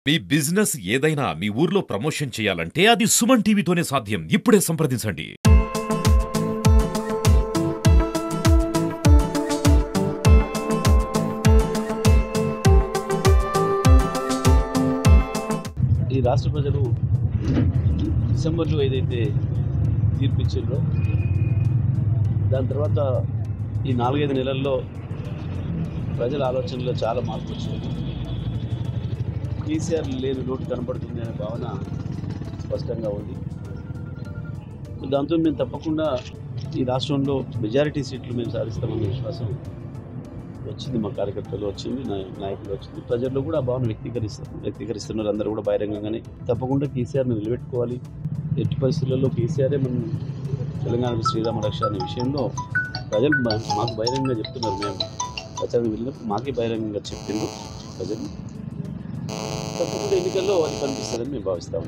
మీ business ఏదైనా మీ ఊర్లో promotion చేయాలంటే అది సుమన్ టీవీతోనే సాధ్యం. ఇప్పుడే సంప్రదించండి. ఈ రాష్ట్ర ప్రజలు డిసెంబర్లో ఏదైతే తీర్పు ఇచ్చిండ్రో దాని తర్వాత ఈ 4-5 నెలల్లో ప్రజల ఆలోచనలో చాలా మార్పు వచ్చింది. కేసీఆర్ లేని లోటు కనపడుతుంది అనే భావన స్పష్టంగా ఉంది. దాంతో మేము తప్పకుండా ఈ రాష్ట్రంలో మెజారిటీ సీట్లు మేము సాధిస్తామనే విశ్వాసం వచ్చింది. మా కార్యకర్తలు వచ్చింది, నాయకులు వచ్చింది, ప్రజల్లో కూడా ఆ భావన వ్యక్తీకరిస్తున్నారు. అందరూ కూడా బహిరంగంగానే తప్పకుండా కేసీఆర్ని నిలబెట్టుకోవాలి, ఎట్టి పరిస్థితులలో కేసీఆరే మనం తెలంగాణకు శ్రీరామ రక్ష అనే విషయంలో ప్రజలు మాకు బహిరంగంగా చెప్తున్నారు. మేము ప్రచారం వెళ్ళినప్పుడు మాకే బహిరంగంగా చెప్పిండ్రు ప్రజలు. తప్పకుండా ఎన్నికల్లో అది కనిపిస్తుందని మేము భావిస్తాము.